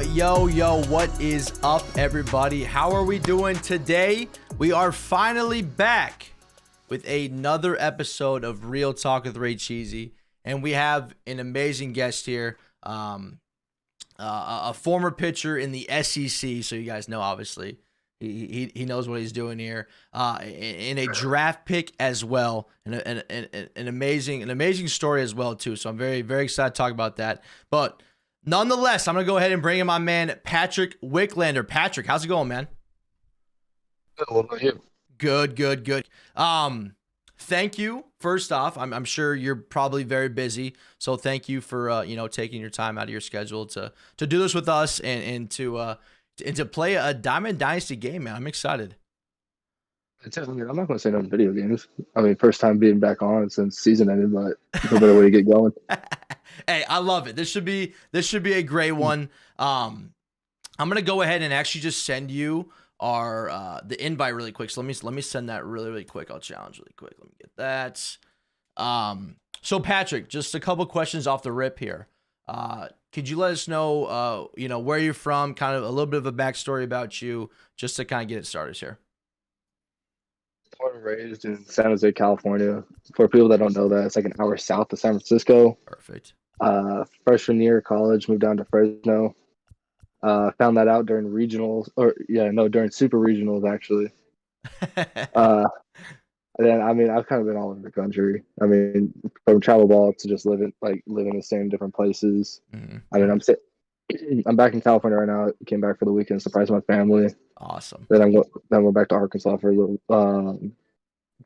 Yo, what is up, everybody? How are we doing today? We are finally back with another episode of Real Talk with Ray Cheesy, and we have an amazing guest here, a former pitcher in the SEC, so you guys know, obviously. He knows what he's doing here, in a draft pick as well, and an amazing story as well, too. So I'm very, very excited to talk about that. But nonetheless, I'm going to go ahead and bring in my man, Patrick Wicklander. Patrick, how's it going, man? Good. What about you? Good. Thank you. First off, I'm sure you're probably very busy, so thank you for taking your time out of your schedule to do this with us and to play a Diamond Dynasty game, man. I'm excited. I'm not going to say no video games. I mean, first time being back on since season ended, but no better way to get going. Hey, I love it. This should be a great one. I'm gonna go ahead and actually just send you the invite really quick. So let me send that really quick. I'll challenge really quick. Let me get that. So Patrick, just a couple questions off the rip here. Could you let us know, where you're from, kind of a little bit of a backstory about you, just to kind of get it started here? Born and raised in San Jose, California. For people that don't know that, it's like an hour south of San Francisco. Perfect. Freshman year of college, moved down to Fresno. Found that out during regionals, during super regionals, actually. And then, I mean, I've kind of been all over the country. I mean, from travel ball to just living the same different places. Mm-hmm. I mean, I'm back in California right now. Came back for the weekend, surprised my family. Awesome. Then I went back to Arkansas for a little,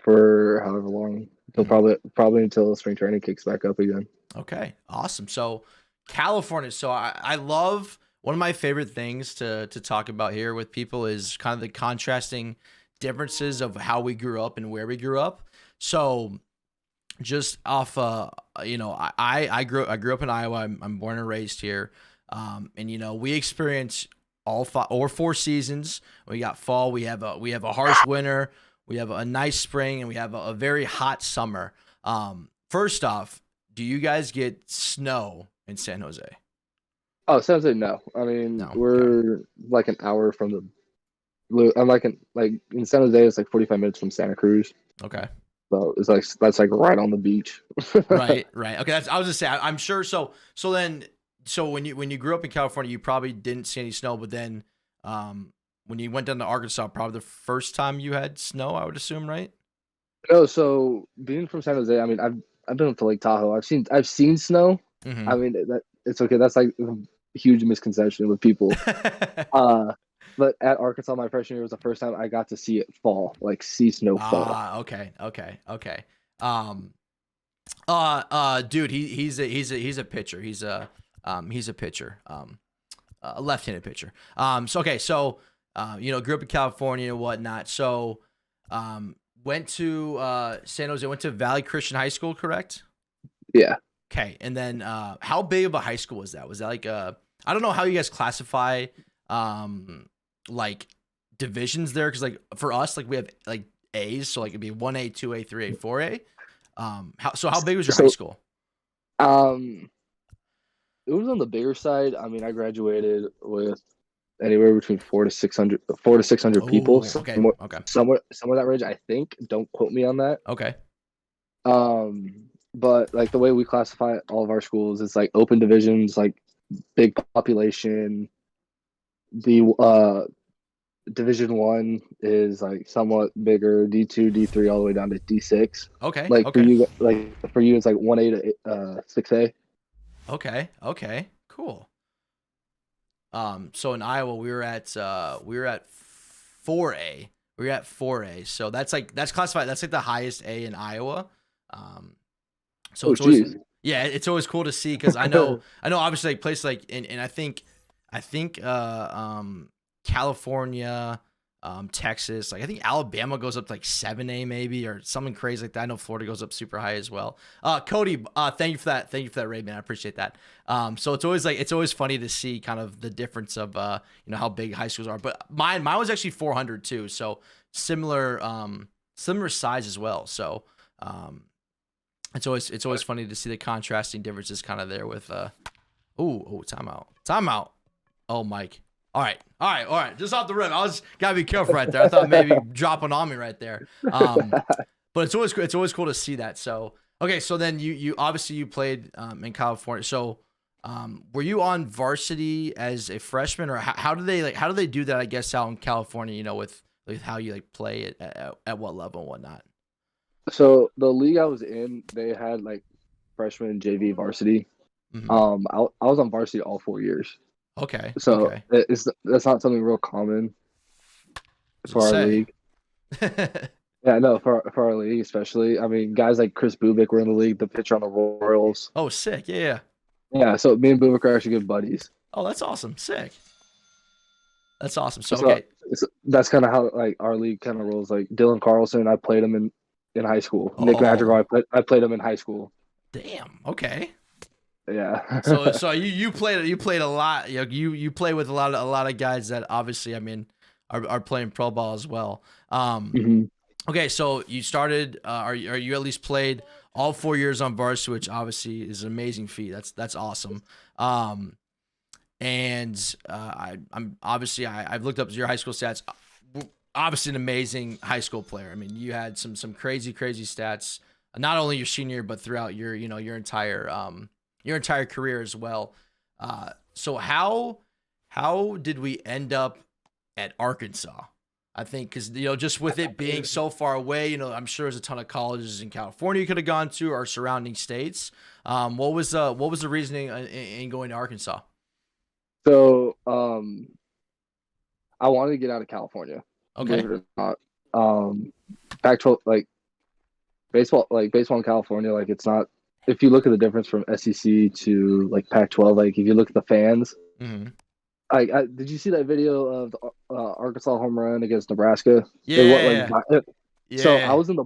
for however long, until probably until spring training kicks back up again. Okay, awesome. So California. So I love, one of my favorite things to talk about here with people is kind of the contrasting differences of how we grew up and where we grew up. So just off, I grew up in Iowa. I'm born and raised here. And we experience all 4 seasons. We got fall. We have a harsh winter. We have a nice spring, and we have a very hot summer. First off, do you guys get snow in San Jose? Oh, San Jose, no. I mean, No. we're like an hour from the. I'm in San Jose, it's like 45 minutes from Santa Cruz. Okay. So it's like that's like right on the beach. Right. Okay. I was just saying. I'm sure. So when you grew up in California, you probably didn't see any snow, but then when you went down to Arkansas, probably the first time you had snow, I would assume, right? No, so being from San Jose, I mean, I've been to Lake Tahoe. I've seen snow. Mm-hmm. I mean, it's okay. That's like a huge misconception with people. But at Arkansas, my freshman year was the first time I got to see it fall, like see snow fall. Okay. Dude, he's a pitcher. He's a pitcher. A left-handed pitcher. Grew up in California and whatnot. So, went to San Jose, went to Valley Christian High School, correct? Yeah. Okay. And then, how big of a high school was that? Was that like I don't know how you guys classify, like divisions there, because like for us, like we have like A's, so like it'd be 1A, 2A, 3A, 4A. How big was your high school? It was on the bigger side. I mean, I graduated with anywhere between 400 people. Okay. Somewhere that range, I think. Don't quote me on that. Okay. But like the way we classify all of our schools is like open divisions, like big population. The Division 1 is like somewhat bigger, D2, D3, all the way down to D6. Okay. For you, it's like 1A to 6A. Okay. Cool. So in Iowa, we were at 4A. We were at 4A. So that's classified. That's like the highest A in Iowa. It's always cool to see, because I know obviously like places like and I think California, Texas, like I think Alabama goes up to like 7A maybe, or something crazy like that. I know Florida goes up super high as well. Cody, thank you for that raid, man. I appreciate that. So it's always funny to see kind of the difference of how big high schools are. But mine was actually 400 too, so similar size as well. So it's always funny to see the contrasting differences kind of there with timeout. Oh, Mike. All right. All right. All right. Just off the rip. I was gotta be careful right there. I thought maybe dropping on me right there. But it's always cool to see that. So okay. So then you obviously you played in California. So were you on varsity as a freshman, or how do they do that? I guess out in California, with how you like play it at what level and whatnot. So the league I was in, they had like freshman JV varsity. Hmm. I was on varsity all 4 years. Okay. So Okay. that's not something real common Does it for our say? league. Yeah, no, for our league especially. I mean, guys like Chris Bubik were in the league, the pitcher on the Royals. Oh, sick. Yeah. Yeah. Yeah, so me and Bubik are actually good buddies. Oh, that's awesome. Sick. That's awesome. So So, okay. so that's kind of how like our league kind of rolls. Like Dylan Carlson, I played him in high school. Nick Madrigal, Oh, I played him in high school. damn. Okay. Yeah. So you played a lot. You play with a lot of guys that obviously are playing pro ball as well. Hmm. Okay, so you started. Are you at least played all 4 years on varsity, which obviously is an amazing feat. That's awesome. Um, and I'm obviously I've looked up your high school stats. Obviously, an amazing high school player. I mean, you had some crazy stats. Not only your senior, but throughout your entire career as well. So how did we end up at Arkansas? I think because just with it being so far away, I'm sure there's a ton of colleges in California you could have gone to or surrounding states. What was the reasoning in going to Arkansas? So I wanted to get out of California, believe Okay. it or not. Pac-12 baseball in California, like it's not. If you look at the difference from SEC to like Pac-12, like if you look at the fans, Hmm. did you see that video of the Arkansas home run against Nebraska? It what Yeah. so Yeah. I was in the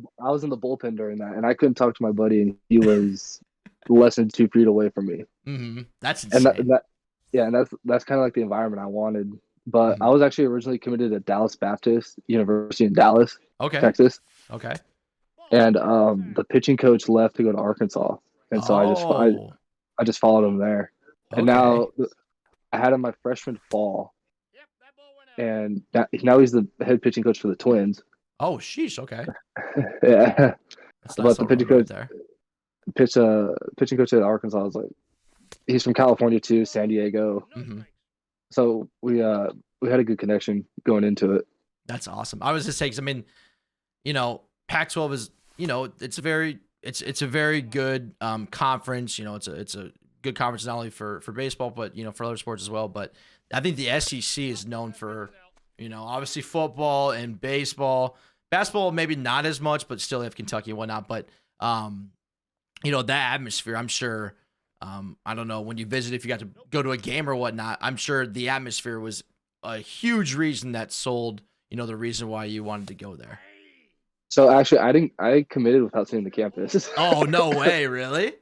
bullpen during that, and I couldn't talk to my buddy, and he was less than 2 feet away from me, That's and that, insane. that yeah, and that's kind of like the environment I wanted. But I Hmm. was actually originally committed to Dallas Baptist University in Dallas, Okay. Texas, Okay. and the pitching coach left to go to Arkansas, and so Oh. I just followed him there, and Okay. now I had him my freshman fall, and now he's the head pitching coach for the Twins. Oh, sheesh. Okay. Yeah, That's nice but the little run right there. pitching coach at Arkansas is like he's from California too, San Diego. Hmm. So we had a good connection going into it. That's awesome. I was just saying, 'cause I mean, Pac-12 is, it's a very good conference. It's a good conference not only for baseball, but for other sports as well. But I think the SEC is known for, obviously football and baseball. Basketball maybe not as much, but still they have Kentucky and whatnot. But that atmosphere, I'm sure. I don't know when you visit if you got to go to a game or whatnot. I'm sure the atmosphere was a huge reason that sold. The reason why you wanted to go there. So actually, I committed without seeing the campus. Oh, no way, really?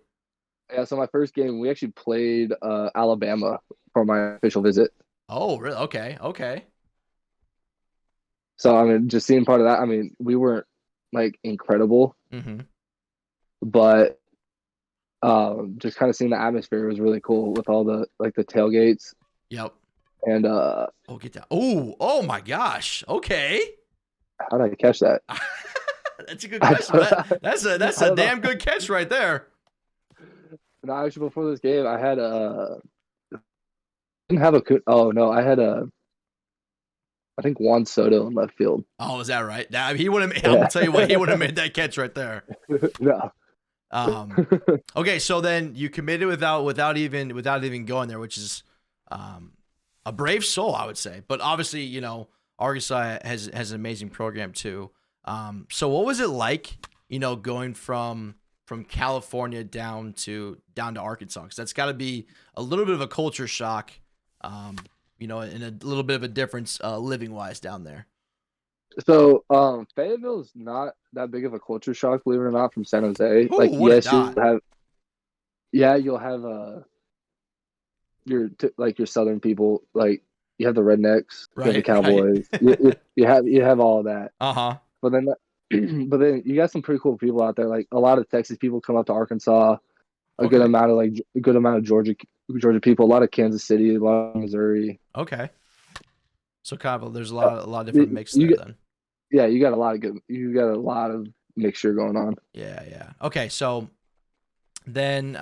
Yeah. So my first game, we actually played Alabama for my official visit. Oh, really? Okay, okay. So I mean, just seeing part of that. I mean, we weren't like incredible, Mm-hmm. but just kind of seeing the atmosphere was really cool with all the like the tailgates Yep. and Oh, get that. Oh my gosh. Okay. how did I catch that? That's a good I question. don't, That's I a don't know. damn good catch right there. No, actually, before this game, I had didn't have a oh no, I had I think Juan Soto in left field. Oh, is that right? Now he would have. I'm gonna Yeah. tell you what. He would have made that catch right there. No. Um. Okay, so then you committed without even going there, which is a brave soul, I would say. But obviously, Arkansas has an amazing program too. So what was it like, going from California down to Arkansas? Because that's got to be a little bit of a culture shock, and a little bit of a difference living wise down there. So, Fayetteville is not that big of a culture shock, believe it or not, from San Jose. Like, Ooh, what a yes, dot! you'll have your Southern people, like you have the rednecks, you have the Right, right. Cowboys, you have all that. Uh huh. But then, but then you got some pretty cool people out there. Like a lot of Texas people come up to Arkansas. A Okay. good amount of Georgia. Georgia people, a lot of Kansas City, a lot of Missouri. Okay. So kind of there's a Uh, lot of different mix you there get, then. yeah, you got a lot of mixture going on. Yeah, yeah. Okay, so then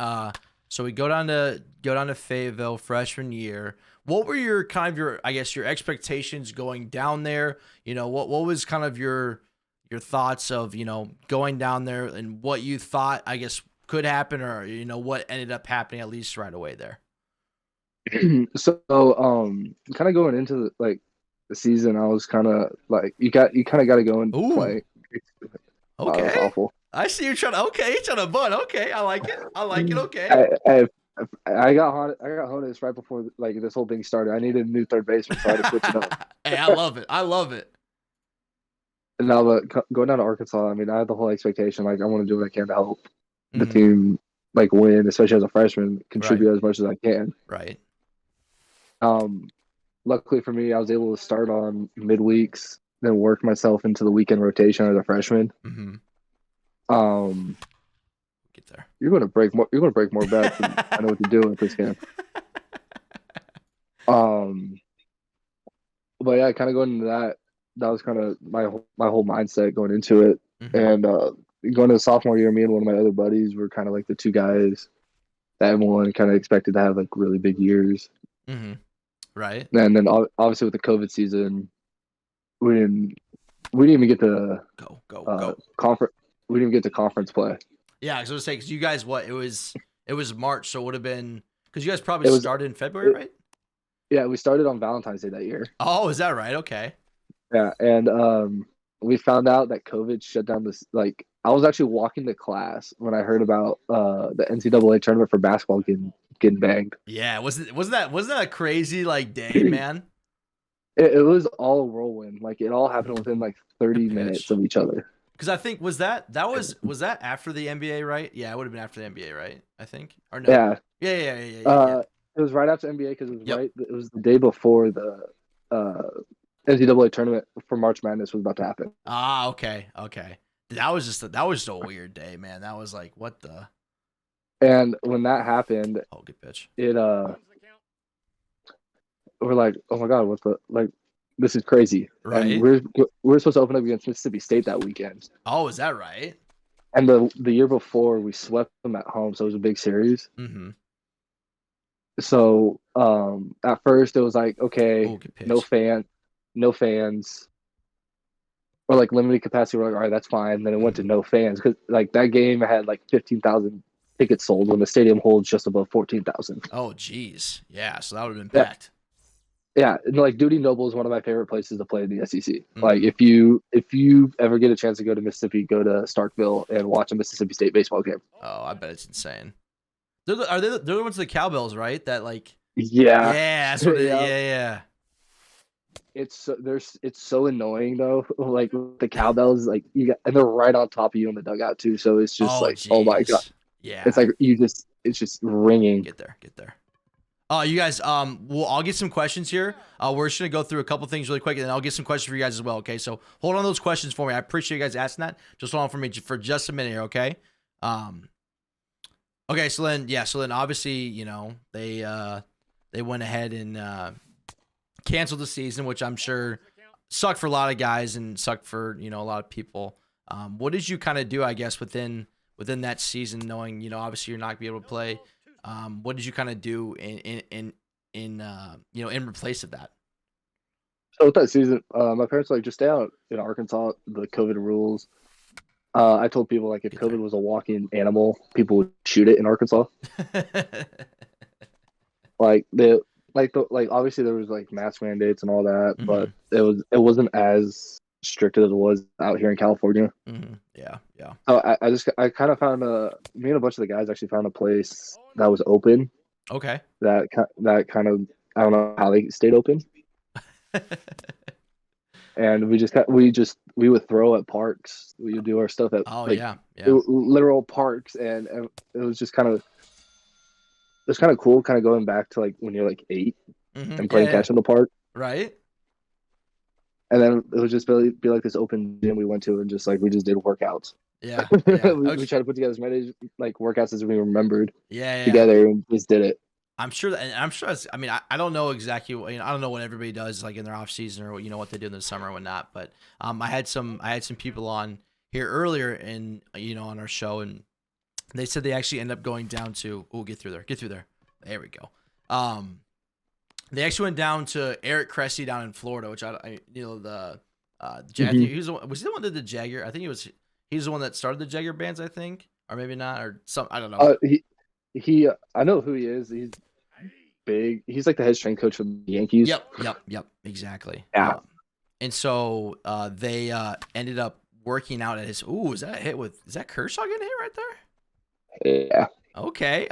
so we go down to Fayetteville freshman year. What were your kind of your I guess your expectations going down there? What was kind of your thoughts of, going down there and what you thought I guess could happen or what ended up happening at least right away there. So, kind of going into the season, I was kind of like, you kind of got to go and Ooh, play. Wow, that was okay. awful. I see you're trying to butt. Okay, I like it. I like it. Okay. I, I I got Honus right before like this whole thing started. I needed a new third baseman, so I had to switch it up. Hey, I love it. I love it. And now, but going down to Arkansas, I mean, I had the whole expectation like I want to do what I can to help the Mhm. team like win, especially as a freshman, Right. contribute as much as I can. Right. Um, Luckily for me, I was able to start on midweeks, then work myself into the weekend rotation as a freshman. Mhm. Um, Get there. you're going to break more. You're going to break more bets, and I know what to do with this game. Um, but yeah, kind of going into that. That was kind of my whole mindset going into it, Mhm. and going to the sophomore year, me and one of my other buddies were kind of like the two guys that everyone kind of expected to have like really big years. Mhm. Right. And then obviously with the COVID season, we didn't we didn't even get to Go. Go. Go. conference. We didn't even get to conference play. Yeah, because I was saying, because you guys, it was March, so it would have been because you guys probably It was started in February, it, right? yeah. We started on Valentine's Day that year. Oh, is that right? Okay. Yeah, and we found out that COVID shut down this. Like, I was actually walking to class when I heard about the NCAA tournament for basketball getting banged. Yeah, wasn't that a crazy like day, man? It was all a whirlwind. Like, it all happened within like Good 30 minutes pitch. of each other. Because I think was that after the NBA, right? Yeah, it would have been after the NBA, right? I think or no? Yeah, Yeah, yeah, yeah, yeah, yeah, yeah. it was right after NBA because Yep. it was the day before the uh, NCAA tournament for March Madness was about to happen. Ah, okay, okay. That was just a weird day, man. That was like what the And when that happened, oh good pitch. it we're like, oh my god, what the like, this is crazy. And Right? we're supposed to open up against Mississippi State that weekend. Oh, is that right? And the year before we swept them at home, so it was a big series. Mm-hmm. So at first it was like, Oh, okay, good no pitch. no fans, or like limited capacity. We're like, all right, that's fine. Then it went to Mm-hmm. no fans because like that game had like 15,000 tickets sold when the stadium holds just above 14,000. Oh, geez. Yeah, so that would have been Yeah, packed. yeah. And like Duty Noble is one of my favorite places to play in the SEC. Like Mm-hmm. if you ever get a chance to go to Mississippi, go to Starkville and watch a Mississippi State baseball game. Oh, I bet it's insane. They're the ones with the cowbells, right? That like Yeah, yeah, that's what it, yeah. yeah, yeah. It's so annoying though. Like the cowbells, like you got, and they're right on top of you in the dugout too. So it's just Oh, like, oh my god, jeez. it's Yeah. like it's just ringing. Get there. Get there. You guys, well, I'll get some questions here. We're just gonna go through a couple things really quick, and then I'll get some questions for you guys as well. Okay, so hold on those questions for me. I appreciate you guys asking that. Just hold on for me for just a minute here, okay? Um, okay, so then obviously, they went ahead and canceled the season, which I'm sure sucked for a lot of guys and sucked for a lot of people. What did you kind of do, I guess, within that season, knowing obviously you're not gonna be able to play? What did you kind of do in replace of that? So with that season, my parents were like, just stay out in Arkansas. The COVID rules. I told people like if Get COVID was a walking animal, people would shoot it in Arkansas. there. Like like obviously there was like mask mandates and all that, hmm but it wasn't as strict as it was out here in California. Yeah, yeah. So I kind of found me and a bunch of the guys actually found a place that was open Okay. that kind of, I don't know how they stayed open, and we would throw at parks. We would do our stuff at Oh like yeah, yeah. literal parks, and it was just kind of, it's kind of cool, kind of going back to like when you're like 8 and Yeah, playing yeah. catch in the park. Right. And then it would just be like this open gym we went to, and just like we just did workouts. Yeah, yeah. We tried to put together as many like workouts as we remembered Yeah, yeah. together, and just did it. I'm sure that, and I'm sure that's, I mean, I don't know exactly what, I don't know what everybody does like in their off season or what they do in the summer and whatnot, but I had some people on here earlier and, on our show, and they said they actually end up going down to, get through there. There we go. They actually went down to Eric Cressy down in Florida, which the, I think he was the one that did the Jagger. I think he's the one that started the Jagger bands, I think, or maybe not, or some, I don't know. He I know who he is. He's big. He's like the head strength coach for the Yankees. Yep, exactly. Yeah. And so they ended up working out at his. Ooh, is that a hit with? Is that Kershaw getting hit right there? Yeah. Okay.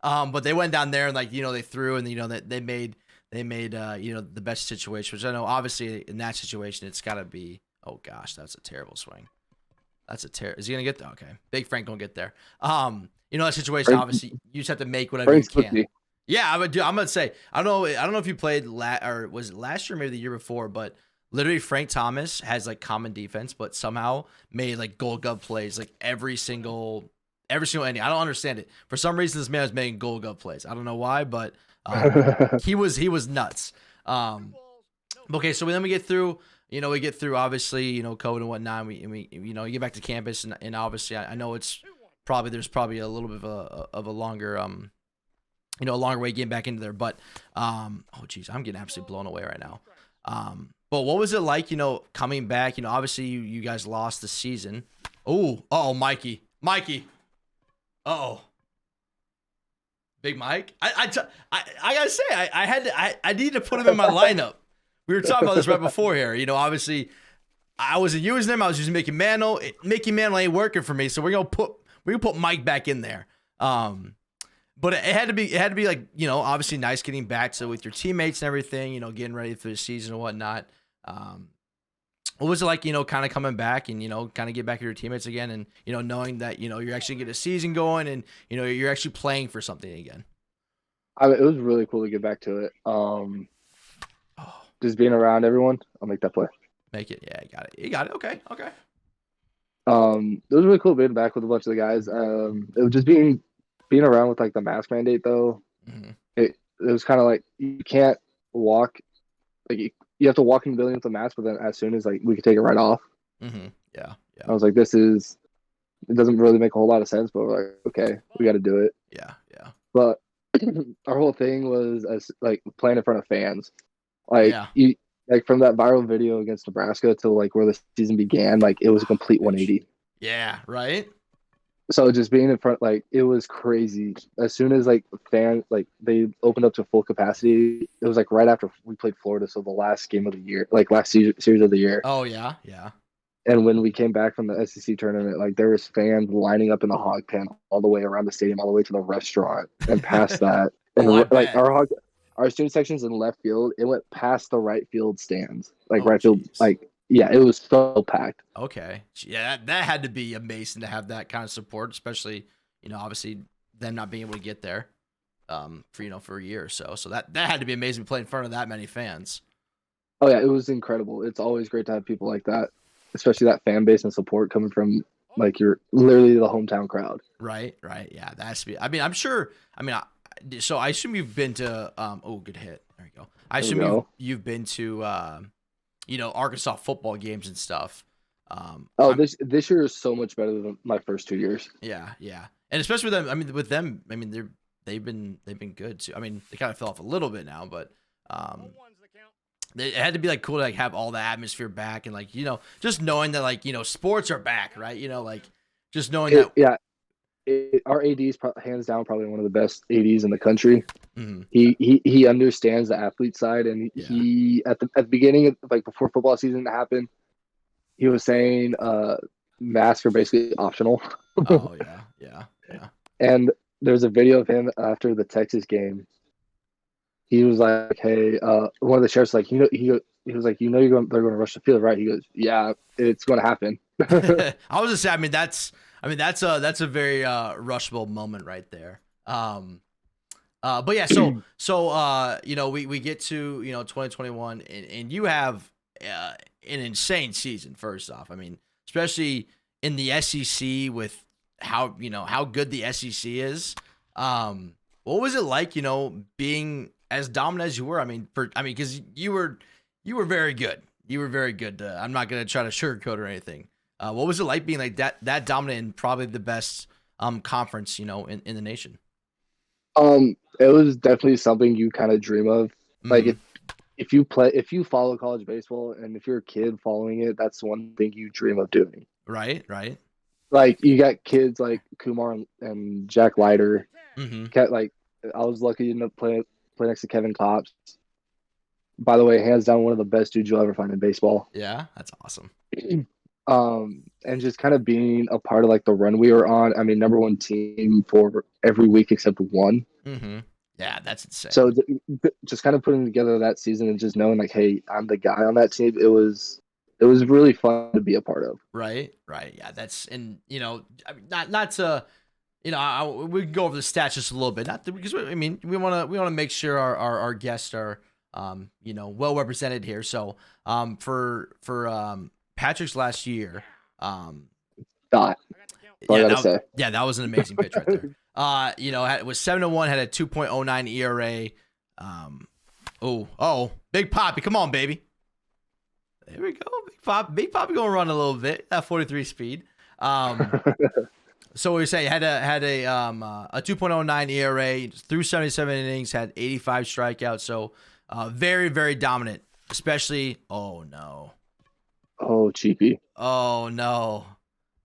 But they went down there and they threw and they made the best situation, which I know obviously in that situation it's got to be. Oh gosh, that's a terrible swing. That's a Is he gonna get there? Okay, Big Frank gonna get there. That situation. Obviously, you just have to make whatever you can. Yeah, I'm gonna say I don't know if you played or was it last year, maybe the year before, but literally Frank Thomas has like common defense, but somehow made like Gold Glove plays like every single inning. I don't understand it. For some reason, this man was making Gold Glove plays. I don't know why, but he was nuts. Okay, so then we get through. Obviously, COVID and whatnot. We you get back to campus, and obviously, I know there's probably a little bit of a longer a longer way getting back into there. But oh geez, I'm getting absolutely blown away right now. But what was it like, coming back? Obviously you guys lost the season. Oh, Mikey. Big Mike. I gotta say, I need to put him in my lineup. We were talking about this right before here. Obviously, I wasn't using him. I was using Mickey Mantle. Mickey Mantle ain't working for me, so we're gonna put Mike back in there. But it had to be like, obviously nice getting back to with your teammates and everything. Getting ready for the season and whatnot. What was it like, kind of coming back and, kind of get back to your teammates again and, knowing that, you're actually getting a season going and, you're actually playing for something again? It was really cool to get back to it. Just being around everyone. I'll make that play. Make it. Yeah, you got it. Okay. It was really cool being back with a bunch of the guys. It was just being around with like the mask mandate though. Mm-hmm. It was kind of like you can't walk, like you have to walk in the building with the mask, but then as soon as like we could take it right off. Mm-hmm. Yeah. I was like, it doesn't really make a whole lot of sense, but we're like, okay, we got to do it. Yeah. But our whole thing was as like playing in front of fans. Like you, like from that viral video against Nebraska to like where the season began, like it was a complete 180. Yeah, right. So just being in front, like it was crazy. As soon as like fans, like they opened up to full capacity, it was like right after we played Florida, so the last game of the year, like last series of the year. Oh yeah. And when we came back from the SEC tournament, like there was fans lining up in the hog pen all the way around the stadium, all the way to the restaurant, and past that. And like our student sections in left field, it went past the right field stands, like right field, like. Yeah, it was so packed. Okay. Yeah, that had to be amazing to have that kind of support, especially, obviously them not being able to get there for a year or so. So that had to be amazing to play in front of that many fans. Oh, yeah, it was incredible. It's always great to have people like that, especially that fan base and support coming from, like, you're literally the hometown crowd. Right. Yeah, that has to be. I mean, I'm sure. So I assume you've been to good hit. There you go. I assume you've been to Arkansas football games and stuff. This year is so much better than my first 2 years. Yeah, and especially with them. They've been good too. I mean, they kind of fell off a little bit now, but it had to be like cool to like have all the atmosphere back and like just knowing that like sports are back, right? Like just knowing that. Yeah, our AD is hands down probably one of the best ADs in the country. Mm-hmm. He understands the athlete side, and he at the beginning of, like before football season happened, he was saying masks are basically optional. Oh yeah. And there's a video of him after the Texas game. He was like, "Hey, one of the sheriffs like, he was like, they're going to rush the field, right?" He goes, "Yeah, it's going to happen." I was just saying, that's a very rushable moment right there. But yeah, so we get to 2021 and you have an insane season. First off, I mean, especially in the SEC with how good the SEC is. what was it like, being as dominant as you were? I mean, because you were very good. You were very good. I'm not gonna try to sugarcoat or anything. What was it like being like that dominant in probably the best conference, in the nation? It was definitely something you kind of dream of. Like Hmm. if you follow college baseball and if you're a kid following it, that's one thing you dream of doing. Right, right. Like you got kids like Kumar and Jack Leiter. Hmm. Like I was lucky enough to play next to Kevin Kopps. By the way, hands down one of the best dudes you'll ever find in baseball. Yeah, that's awesome. And just kind of being a part of like the run we were on. I mean, number one team for every week except one. Hmm. Yeah, that's insane. So just kind of putting together that season and just knowing like, hey, I'm the guy on that team. It was really fun to be a part of. Right, right. Yeah, that's and I mean, not to we can go over the stats just a little bit, not to, because we want to make sure our guests are well represented here. So for Patrick's last year, Dot. That's all I gotta say. that was an amazing pitch right there. It was 7-1, had a 2.09 ERA. Big Poppy, come on, baby. There we go, Big Poppy gonna run a little bit at 43 speed. So we say had a 2.09 ERA through 77 innings, had 85 strikeouts. So very very dominant, especially. Oh no. Oh, cheapy. Oh no.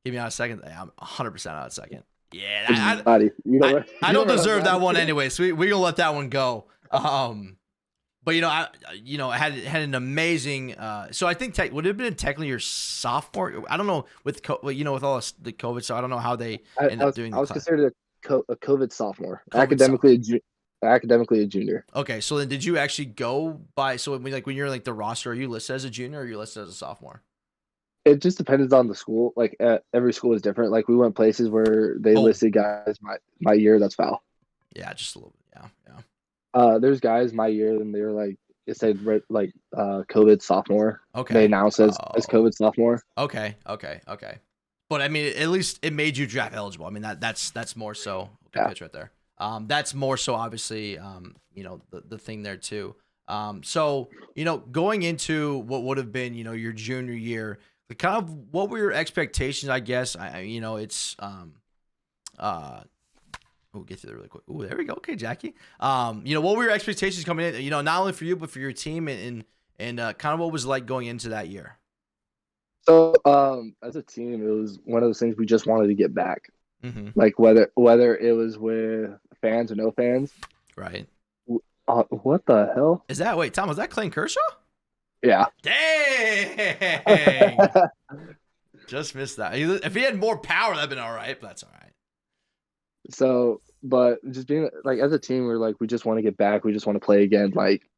Give me on a second. I'm 100% on a second. Yeah, I don't deserve that one anyway, so we're gonna let that one go. But I had an amazing. So I think would it have been technically your sophomore? I don't know with with all the COVID, so I don't know how they end up doing. I was considered a COVID sophomore, COVID academically a junior. Okay, so then did you actually go by? So when you're like the roster, are you listed as a junior or are you listed as a sophomore? It just depends on the school. Like every school is different. Like we went places where they listed guys my year. That's foul. Yeah, just a little bit. Yeah. There's guys my year, and they were like it said like COVID sophomore. Okay. They announced as COVID sophomore. Okay. But I mean, at least it made you draft eligible. I mean that's more so. Good pitch right there. That's more so obviously the thing there too. So going into what would have been your junior year, kind of what were your expectations? I guess it's we'll get to that really quick. Oh, there we go. Okay, Jackie. What were your expectations coming in? Not only for you but for your team and kind of what was it like going into that year. So as a team, it was one of those things we just wanted to get back. Mm-hmm. Like whether it was with fans or no fans. Right. What the hell? Is that Tom? Was that Clayton Kershaw? Yeah. Dang. Just missed that. If he had more power, that'd been all right. But that's all right. So, but just being like as a team, we're like we just want to get back. We just want to play again. Like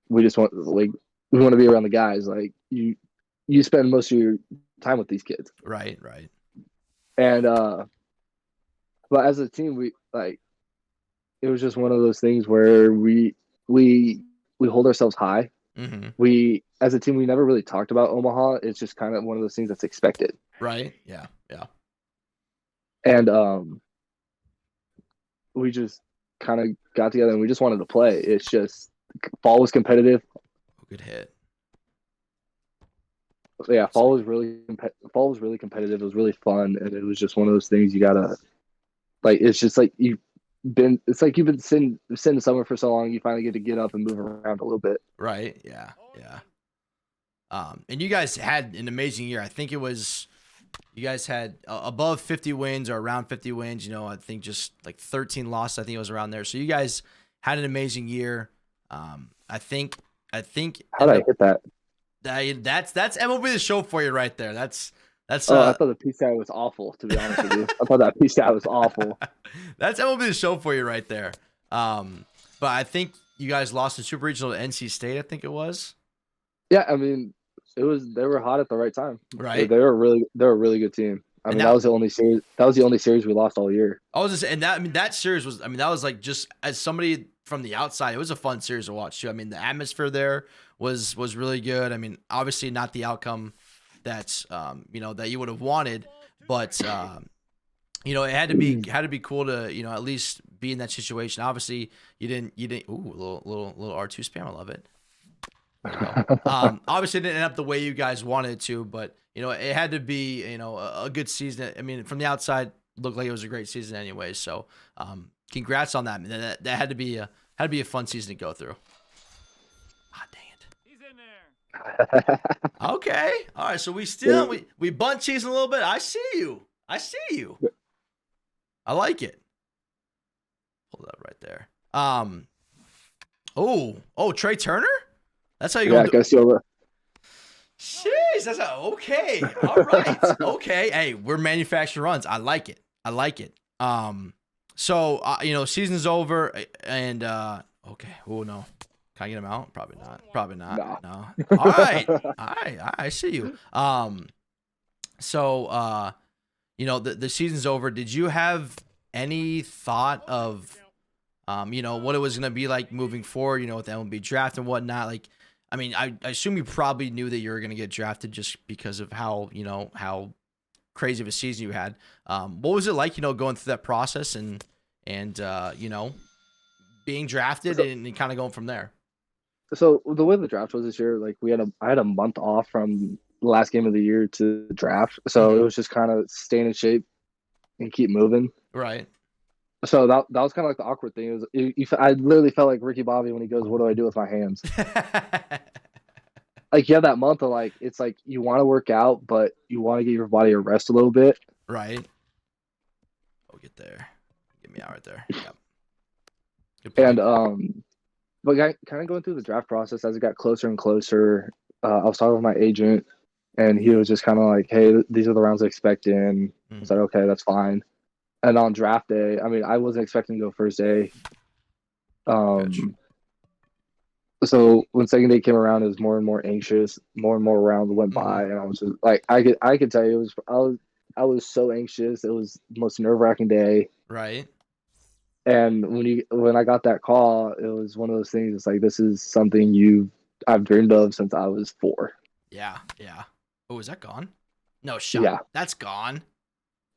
we just want we want to be around the guys. Like you spend most of your time with these kids. Right. And but as a team, we like it was just one of those things where we hold ourselves high. Mm-hmm. We as a team we never really talked about Omaha. It's just kind of one of those things that's expected. Right. Yeah. And we just kind of got together and we just wanted to play. It's just fall was competitive. Good hit. Yeah, fall was really competitive. It was really fun, and it was just one of those things you gotta like. It's just like you've been sitting in summer for so long. You finally get up and move around a little bit. Right. Yeah. And you guys had an amazing year. I think it was you guys had above 50 wins or around 50 wins. I think just like 13 losses. I think it was around there. So you guys had an amazing year. I think. How did I hit that? That's MLB The Show for you right there. That's. I thought the PSAT was awful. To be honest with you, I thought that PSAT was awful. That's MLB The Show for you right there. But I think you guys lost in Super Regional to NC State. I think it was. Yeah, I mean, they were hot at the right time. Right. They're a really good team. I mean, that was the only series. That was the only series we lost all year. I was just saying that series was. That was like just as somebody from the outside, it was a fun series to watch too. I mean, the atmosphere there was really good. I mean, obviously not the outcome that that you would have wanted, but it had to be cool to, at least be in that situation. Obviously, you didn't. Ooh, little R2 spam. I love it. Way to go. Obviously, it didn't end up the way you guys wanted it to, but it had to be, a good season. I mean, from the outside, looked like it was a great season anyway. So, congrats on that. Man. That had to be a fun season to go through. Ah, dang it. He's in there. Okay. All right. So we bunt cheese a little bit. I see you. I like it. Hold up right there. Trey Turner? That's how you go. Yeah, go Silva. Jeez, okay. All right. Okay. Hey, we're manufacturing runs. I like it. So season's over and okay. Oh no. Can I get him out? Probably not. No. All right. I see you. So the season's over. Did you have any thought of what it was going to be like moving forward, with the MLB draft and whatnot? Like, I mean, I assume you probably knew that you were going to get drafted just because of how crazy of a season you had. What was it like, going through that process and being drafted and kind of going from there? So the way the draft was this year, like I had a month off from the last game of the year to the draft, so it was just kind of staying in shape and keep moving. Right. So that was kind of like the awkward thing. I literally felt like Ricky Bobby when he goes, "What do I do with my hands?" Like you have that month of like it's like you want to work out, but you want to get your body a rest a little bit. Right. Oh, get there. Get me out right there. Yep. And but kind of going through the draft process as it got closer and closer, I was talking with my agent, and he was just kind of like, "Hey, these are the rounds I expect in." I was like, "Okay, that's fine." And on draft day, I mean, I wasn't expecting to go first day. So when second day came around, it was more and more anxious. More and more rounds went by, and I was just like, I could tell you, I was so anxious. It was the most nerve-wracking day. Right. And when I got that call, it was one of those things. It's like this is something I've dreamed of since I was 4. Yeah. Oh, is that gone? No shot. Yeah, that's gone.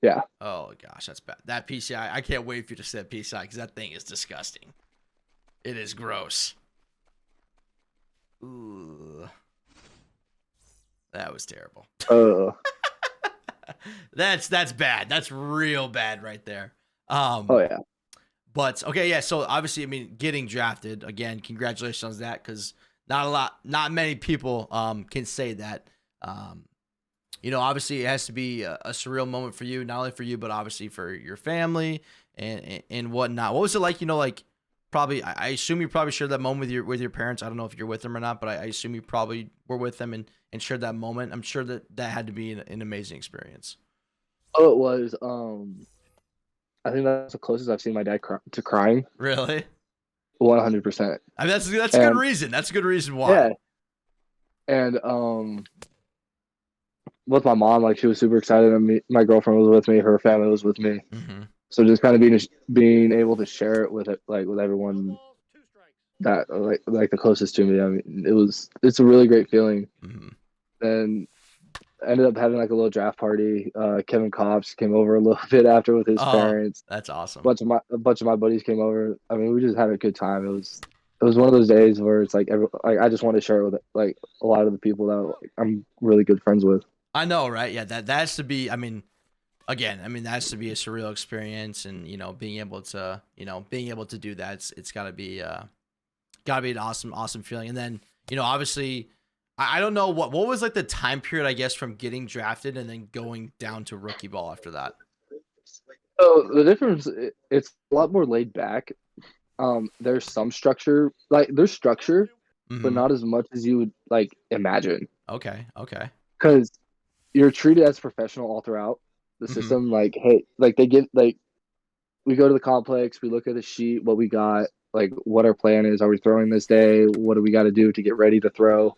Yeah. Oh gosh, that's bad. That PCI, I can't wait for you to say PCI because that thing is disgusting. It is gross. Ooh, that was terrible. That's bad. That's real bad right there. Oh yeah. But okay, yeah. So obviously, I mean, getting drafted again. Congratulations on that, because not many people can say that. Obviously, it has to be a surreal moment for you, not only for you, but obviously for your family and whatnot. What was it like? Probably. I assume you probably shared that moment with your parents. I don't know if you're with them or not, but I assume you probably were with them and shared that moment. I'm sure that had to be an amazing experience. Oh, it was. I think that's the closest I've seen my dad to crying. Really? 100%. I mean, that's a good reason. That's a good reason why. Yeah. And with my mom, like she was super excited. And my girlfriend was with me. Her family was with me. Mm-hmm. So just kind of being able to share it with everyone that like the closest to me. I mean, it's a really great feeling. Mm-hmm. And ended up having like a little draft party. Kevin Kopps came over a little bit after with his parents. That's awesome. A bunch of my buddies came over. I mean, we just had a good time. It was one of those days where it's like I just want to share it with like a lot of the people that I'm really good friends with. I know, right? Yeah, that has to be. I mean, again, that has to be a surreal experience, and being able to do that, it's got to be an awesome feeling. And then obviously, I don't know what was like the time period, I guess, from getting drafted and then going down to rookie ball after that. So the difference, it's a lot more laid back. There's some structure, there's structure, but not as much as you would like imagine. Okay. Because you're treated as professional all throughout the system. Like, hey, like they give we go to the complex, we look at the sheet, what we got, like what our plan is. Are we throwing this day? What do we got to do to get ready to throw?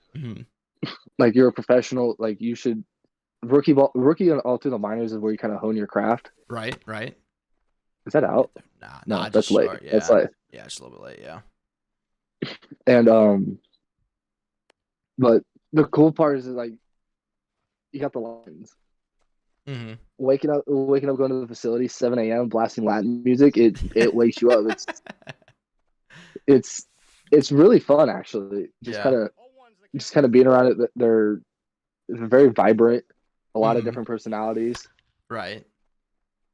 Like you're a professional. Like you should rookie and all through the minors is where you kind of hone your craft. Right. Is that out? Nah, that's late. Short, yeah. That's late. Yeah, it's a little bit late. Yeah. And but the cool part is like you got the lines. Mm-hmm. Waking up, going to the facility 7 a.m. blasting Latin music. It wakes you up. It's it's really fun actually. Yeah. Just kind of being around it. They're very vibrant, a lot of Mm-hmm. different personalities. Right.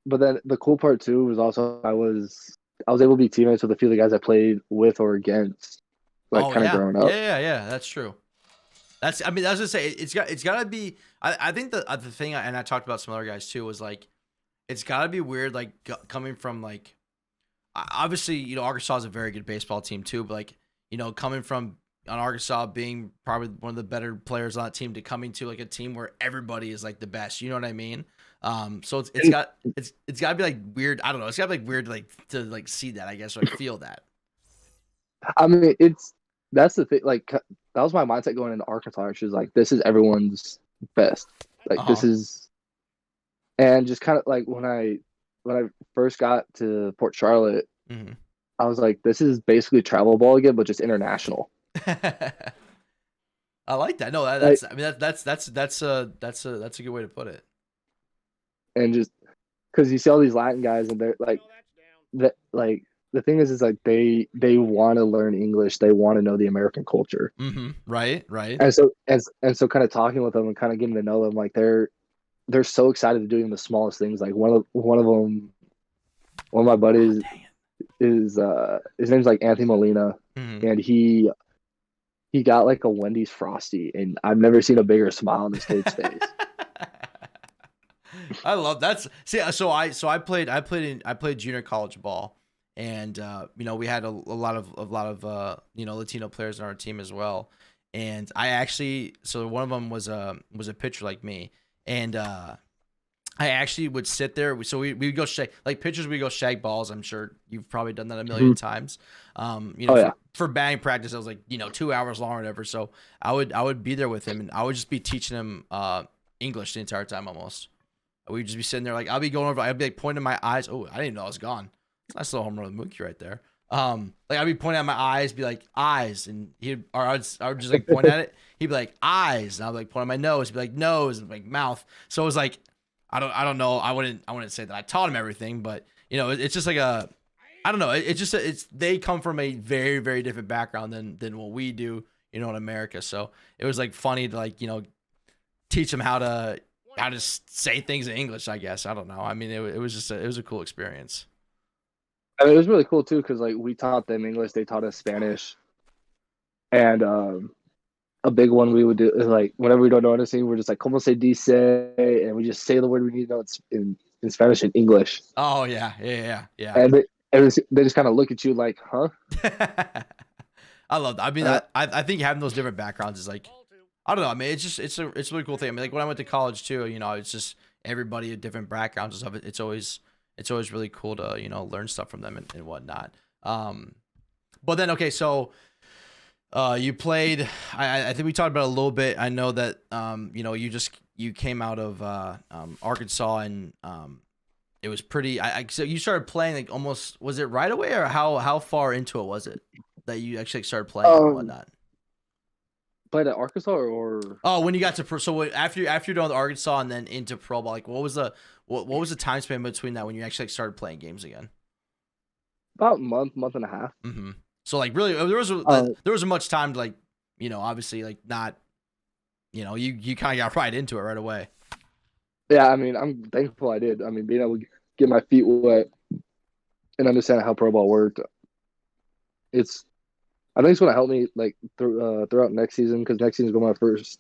But then the cool part too was also I was able to be teammates with a few of the guys I played with or against, like Oh kind of yeah. growing Yeah, up. yeah, yeah. That's true. I mean, I was gonna say it's gotta be. I think the thing, and I talked about some other guys too, was like it's gotta be weird, like coming from like obviously Arkansas is a very good baseball team too, but like coming from on Arkansas being probably one of the better players on that team to coming to like a team where everybody is like the best. You know what I mean? So it's gotta be like weird. I don't know. It's gotta be like weird like to like see that, I guess, or like feel that. I mean, that's the thing. Like that was my mindset going into Arkansas. Actually, was like this is everyone's best. Like Uh-huh. this is, and just kind of like when I first got to Port Charlotte, Mm-hmm. I was like, this is basically travel ball again, but just international. I like that. No, Like, that's. I mean, that's a good way to put it. and just because you see all these Latin guys and they're like that. Like the thing is like they want to learn English. They want to know the American culture. Mm-hmm. Right. Right. And so kind of talking with them and kind of getting to know them, like they're so excited to do even the smallest things. Like one of them, one of my Oh, buddies dang is his name's like Anthony Molina, it. Mm-hmm. and he got like a Wendy's Frosty, and I've never seen a bigger smile on this kid's face. I love that's see. So I played junior college ball, and we had a lot of Latino players on our team as well. And I actually so one of them was a pitcher like me, and I actually would sit there. So we would go shag like pitchers. We go shag balls. I'm sure you've probably done that a million times. Oh yeah, For batting practice, I was like 2 hours long or whatever. So I would be there with him, and I would just be teaching him English the entire time almost. We'd just be sitting there like I'll be going over. I'd be like pointing my eyes. Oh, I didn't know I was gone. Nice little home run with Mookie right there. Like I'd be pointing at my eyes, be like eyes, and I would just like point at it. He'd be like eyes, and I'd be like point at my nose. He'd be like nose, and like mouth. So it was like I don't know. I wouldn't say that I taught him everything, but it's just like I don't know. It's they come from a very very different background than what we do, in America. So it was like funny to like teach them how to say things in English. I guess I don't know. I mean, it was just it was a cool experience. I mean, it was really cool too because like we taught them English, they taught us Spanish, and a big one we would do is like whenever we don't know anything, we're just like "Como se dice," and we just say the word we need to know in Spanish and English, Oh yeah. and they just kind of look at you like, "Huh?" I love that. I mean, Uh, I think having those different backgrounds is like I don't know. I mean, it's a really cool thing. I mean, like when I went to college too, it's just everybody had different backgrounds and stuff. It's always really cool to learn stuff from them and whatnot. But then okay, so you played. I think we talked about it a little bit. I know that you came out of Arkansas and it was pretty. So you started playing like almost was it right away or how far into it was it that you actually started playing and whatnot? played at Arkansas or Oh, when you got to pro, so after you're done with Arkansas and then into pro ball, like what was the time span between that when you actually started playing games again? about a month and a half. Mm-hmm. So like really, there wasn't much time to like obviously like not you kind of got right into it right away. Yeah, I mean, I'm thankful I did. I mean, being able to get my feet wet and understand how pro ball worked, I think it's going to help me like throughout next season because next season is going to be my first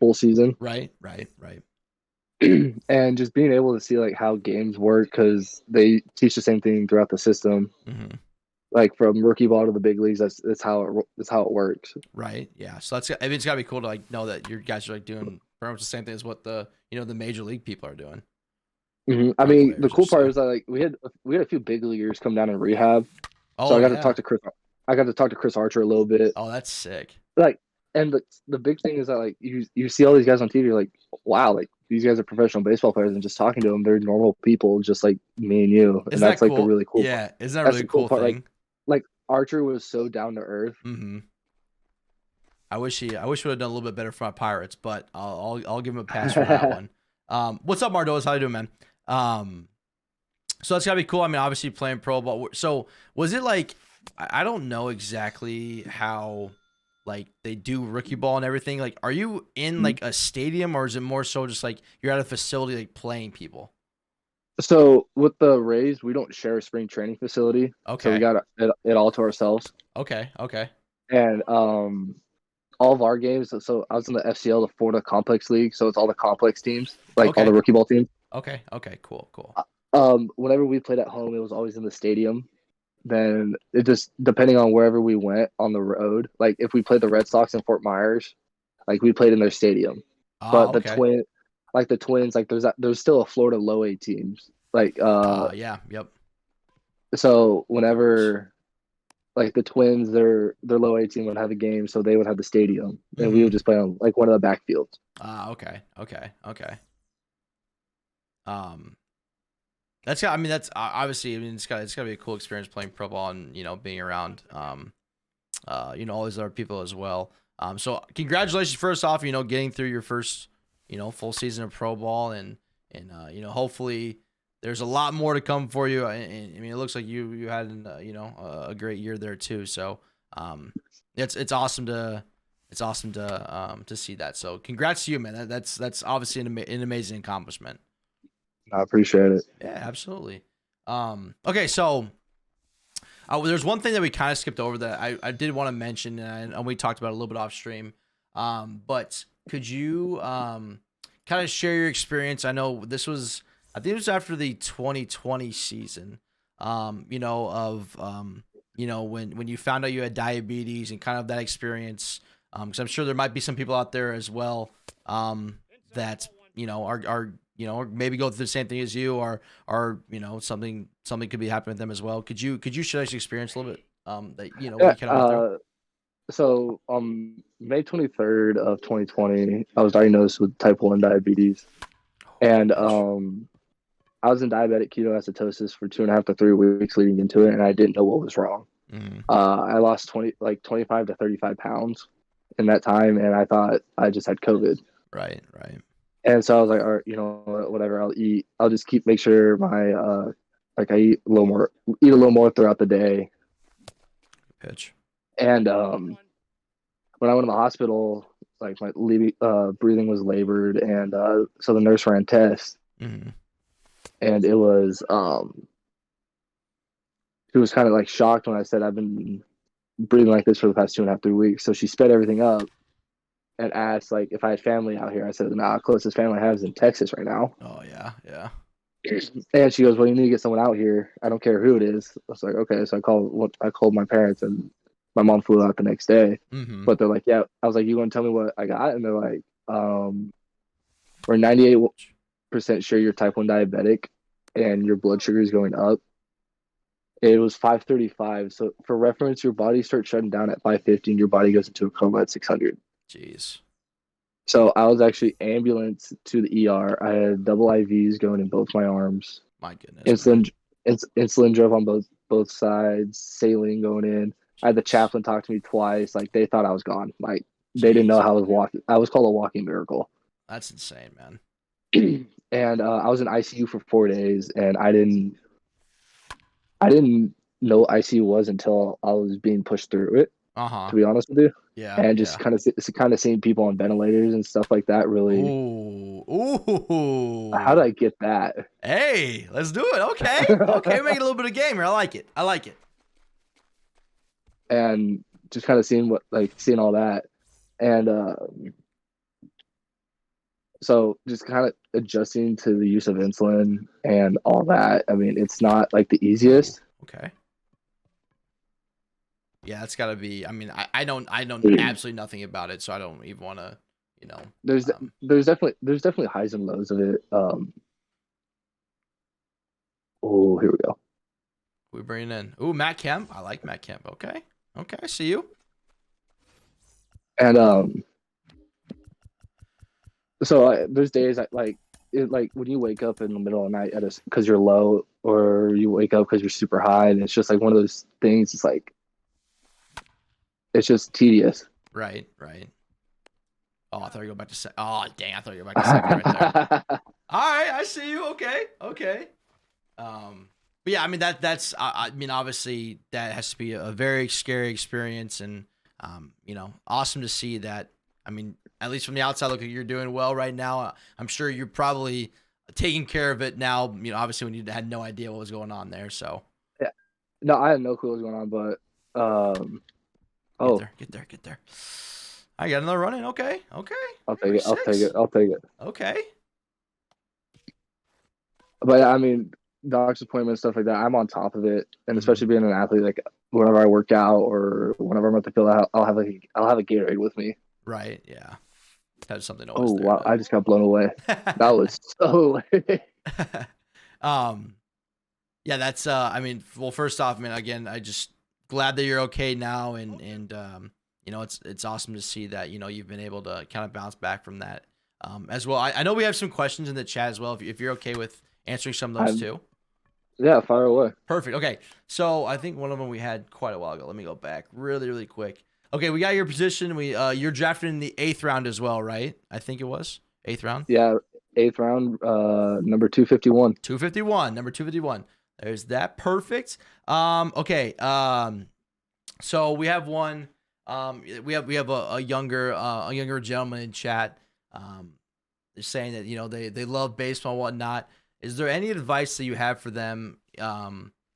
full season. Right. And just being able to see like how games work because they teach the same thing throughout the system. Mm-hmm. Like from rookie ball to the big leagues, that's how it works. Right. Yeah. So I mean, it's gotta be cool to like know that your guys are like doing pretty much the same thing as what the the major league people are doing. Mm-hmm. I mean, the cool part is that like we had a few big leaguers come down in rehab, Oh, so I got to talk to Chris. I got to talk to Chris Archer a little bit. Oh, that's sick. Like, and the big thing is that like you see all these guys on TV, you're like, wow, like these guys are professional baseball players, and just talking to them, they're normal people, just like me and you, and that's like the really cool. Yeah, part. isn't that That's really the cool part. thing? Like Archer was so down to earth. Mm-hmm. I wish we would have done a little bit better for my Pirates, but I'll give him a pass for that one. What's up, Mardois? How you doing, man? So that's gotta be cool. I mean, obviously playing pro ball. So was it like, I don't know exactly how like they do rookie ball and everything. Like, are you in like a stadium, or is it more so just like you're at a facility like playing people? So with the Rays, we don't share a spring training facility. So we Okay. got it all to ourselves. Okay. Okay. And all of our games. So I was in the FCL, the Florida Complex League. So it's all the complex teams, like all Okay. the rookie ball teams. Okay. Okay. Cool. Cool. Whenever we played at home, it was always in the stadium. Then it just depending on wherever we went on the road. Like if we played the Red Sox in Fort Myers, like we played in their stadium. Ah, But okay. the Twins, like there's still a Florida low A teams. Like Yeah. Yep. so whenever like the Twins, their low A team would have a game, so they would have the stadium, and we Mm-hmm. would just play on like one of the backfields. Ah, okay. Okay. Okay. Um, that's got. I mean, that's obviously. I mean, it's got to be a cool experience playing pro ball and being around all these other people as well. So congratulations first off, getting through your first full season of pro ball and hopefully there's a lot more to come for you. And I mean, it looks like you had a great year there too. So it's awesome to see that. So congrats to you, man. That's obviously an amazing accomplishment. I appreciate it. Yeah, absolutely. Okay, so there's one thing that we kind of skipped over that I did want to mention, and we talked about it a little bit off stream. But could you kind of share your experience? I know I think it was after the 2020 season, when you found out you had diabetes and kind of that experience. Because I'm sure there might be some people out there as well that are or maybe go through the same thing as you, or something could be happening with them as well. Could you share this experience a little bit that what Yeah. you kind of went through? So May 23rd of 2020, I was diagnosed with type 1 diabetes, and Bitch. I was in diabetic ketoacidosis for 2.5 to 3 weeks leading into it, and I didn't know what was wrong. Mm-hmm. I lost 25 to 35 pounds in that time, and I thought I just had COVID. Right, right. And so I was like, all right, whatever, I'll eat. I'll just keep make sure my like I eat a little more throughout the day. Pitch. And when I went to the hospital, like my breathing was labored, and so the nurse ran tests, Mm-hmm. and it was she was kind of like shocked when I said I've been breathing like this for the past 2.5 3 weeks. So she sped everything up and asked like if I had family out here. I said, nah, closest family I have is in Texas right now. Oh yeah, yeah. And she goes, well, you need to get someone out here. I don't care who it is. I was like, okay. So I called my parents, and my mom flew out the next day. Mm-hmm. But they're like, yeah. I was like, you going to tell me what I got? And they're like, we're 98% sure you're type 1 diabetic and your blood sugar is going up. It was 535. So for reference, your body starts shutting down at 550 and your body goes into a coma at 600. Jeez. So I was actually ambulanced to the ER. I had double IVs going in both my arms. My goodness, man. Insulin drip on both sides. Saline going in. I had the chaplain talk to me twice. Like they thought I was gone. Like they didn't know Jeez. how I was walking. I was called a walking miracle. That's insane, man. And I was in ICU for 4 days, and I didn't know what ICU was until I was being pushed through it. Uh-huh. To be honest with you, Yeah, and yeah. just kind of seeing people on ventilators and stuff like that. Really, how did Ooh. I get that? Hey, let's do it. Okay. Okay, make it a little bit of game here. I like it. I like it. And just kind of seeing all that, and so just kind of adjusting to the use of insulin and all that. I mean, it's not like the easiest. Okay. Yeah, that's gotta be. I mean, I know absolutely nothing about it, so I don't even want to, There's um, there's definitely highs and lows of it. Oh, here we go. we bring in. Ooh, Matt Kemp. I like Matt Kemp. Okay. Okay, I see you. And so there's days like when you wake up in the middle of the night because you're low, or you wake up because you're super high, and it's just like one of those things. It's like it's just tedious. Right, right. Oh, I thought you were back to oh dang, I thought you were back to second right there. All right, I see you. Okay. But yeah, I mean that's I mean obviously that has to be a very scary experience, and awesome to see that. I mean, at least from the outside looking, you're doing well right now. I'm sure you're probably taking care of it now. Obviously when you had no idea what was going on there. So Yeah. No, I had no clue what was going on, but oh, get there. I got another run in. Okay. I'll take Number it. I'll take 6. it. I'll take it. Okay. But I mean, doctor's appointments, stuff like that. I'm on top of it, and Mhm. especially being an athlete, like whenever I work out or whenever I'm at the field, I'll have a Gatorade with me. Right. Yeah. That's something Oh always there. wow! I just got blown away. That was so. um. Yeah, that's I mean, well, first off, man, again, I just glad that you're okay now, and it's awesome to see that you've been able to kind of bounce back from that as well. I know we have some questions in the chat as well. If you're okay with answering some of those too. Yeah, fire away. Perfect. Okay, so I think one of them we had quite a while ago. Let me go back really quick. Okay, we got your position. You're drafted in the 8th round as well, right? I think it was 8th round. Yeah, 8th round, number 251. 251, number 251. There's that. Perfect. Okay. So we have one. We have a younger gentleman in chat. They're saying that they love baseball and whatnot. Is there any advice that you have for them?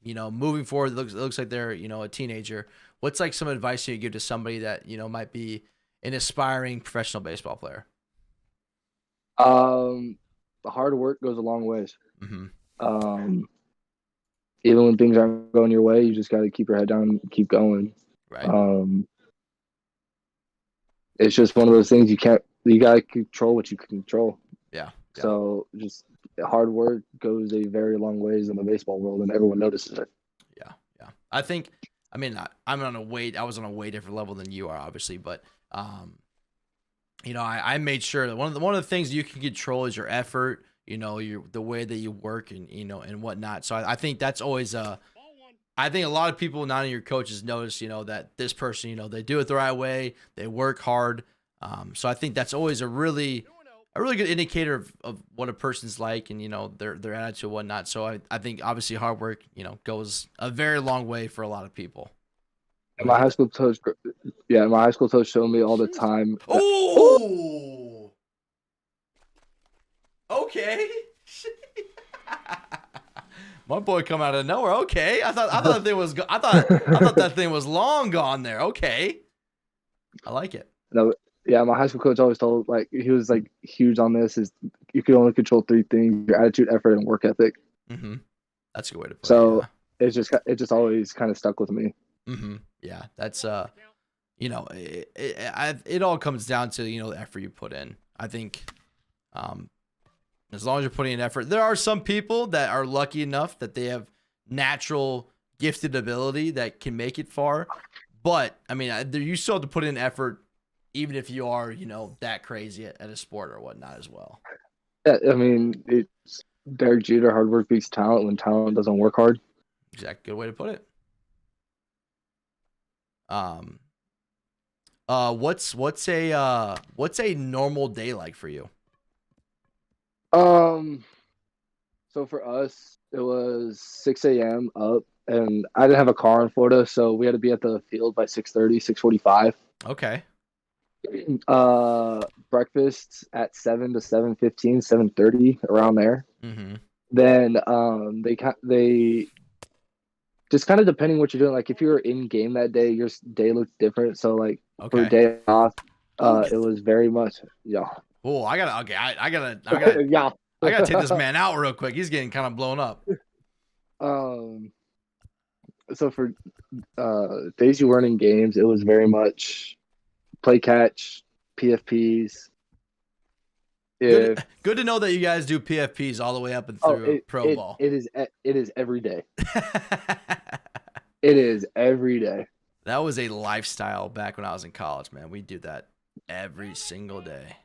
Moving forward, it looks like they're a teenager. What's like some advice you give to somebody that might be an aspiring professional baseball player? The hard work goes a long ways. Mm-hmm. Even when things aren't going your way, you just got to keep your head down, and keep going. Right. It's just one of those things you got to control what you can control. Yeah. So just hard work goes a very long ways in the baseball world, and everyone notices it. Yeah. I mean, I was on a way different level than you are, obviously, but I made sure that one of the things you can control is your effort, the way that you work and whatnot. So I think that's always I think a lot of people, not only your coaches, notice, that this person, they do it the right way, they work hard. So I think that's always a really good indicator of what a person's like and, their attitude and whatnot. So I think obviously hard work, goes a very long way for a lot of people. And my high school coach showed me all the time. Oh, okay. My boy come out of nowhere. Okay, I thought that thing was. I thought that thing was long gone there. Okay, I like it. No, yeah, my high school coach always told he was huge on this. Is you can only control 3 things: your attitude, effort, and work ethic. Mm-hmm. That's a good way to put it. So Yeah. it just always kind of stuck with me. Mm-hmm. Yeah, that's it all comes down to the effort you put in. I think, as long as you're putting in effort, there are some people that are lucky enough that they have natural gifted ability that can make it far. But I mean, you still have to put in effort, even if you are that crazy at a sport or whatnot as well. Yeah, I mean, it's Derek Jeter. Hard work beats talent when talent doesn't work hard. Exactly, good way to put it. What's a normal day like for you? So for us, it was 6 a.m. up, and I didn't have a car in Florida, so we had to be at the field by 6:30, 6:45. Okay. Breakfast at 7 to 7:15, 7:30, around there. Mm-hmm. Then they just kind of depending what you're doing. Like if you were in game that day, your day looked different. So for a day off, it was very much Oh, I gotta yeah. I gotta take this man out real quick. He's getting kind of blown up. So for days you weren't in games, it was very much play catch, PFPs. Good to know that you guys do PFPs all the way up and through pro ball. It is every day. It is every day. That was a lifestyle back when I was in college, man. We do that every single day.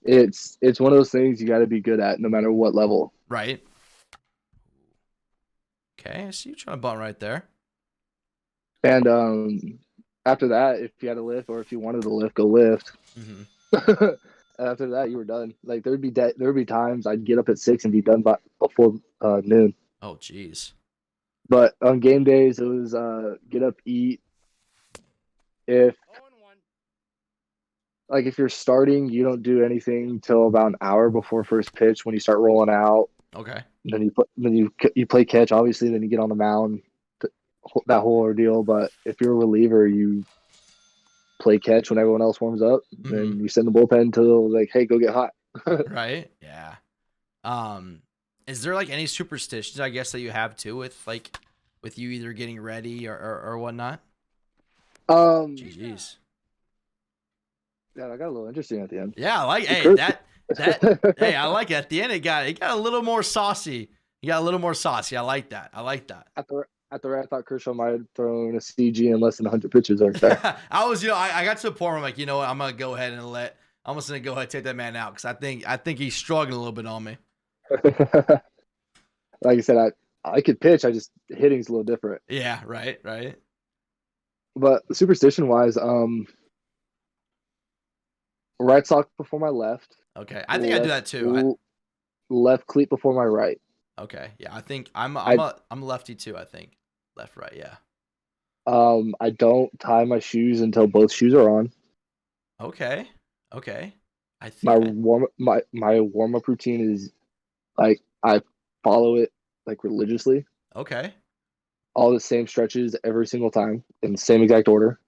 It's one of those things you got to be good at no matter what level. Right. Okay, I see you trying to bunt right there. And after that, if you had to lift or if you wanted to lift, go lift. Mm-hmm. And after that, you were done. Like there would be times I'd get up at 6 and be done before noon. Oh, jeez. But on game days, it was get up, eat. If if you're starting, you don't do anything till about an hour before first pitch when you start rolling out. Okay. Then you play catch, obviously. Then you get on the mound, that whole ordeal. But if you're a reliever, you play catch when everyone else warms up. Then you send the bullpen until like, hey, go get hot. Right? Yeah. Is there like any superstitions, I guess, that you have too with you either getting ready or whatnot? Jeez. Yeah, I got a little interesting at the end. Yeah, I like hey I like it. At the end it got a little more saucy. You got a little more saucy. I like that. At the rate, I thought Kershaw might have thrown a CG in less than 100 pitches right there. I was, I got to the point where I'm like, you know what, I'm gonna go ahead and take that man out because I think he's struggling a little bit on me. Like I said, I could pitch. I just hitting's a little different. Yeah, right. But superstition wise, right sock before my left. Okay, I think I do that too. Left cleat before my right. Okay, yeah, I think I'm a lefty too. I think left, right, yeah. I don't tie my shoes until both shoes are on. Okay. I think my warm up routine is like I follow it like religiously. Okay. All the same stretches every single time in the same exact order.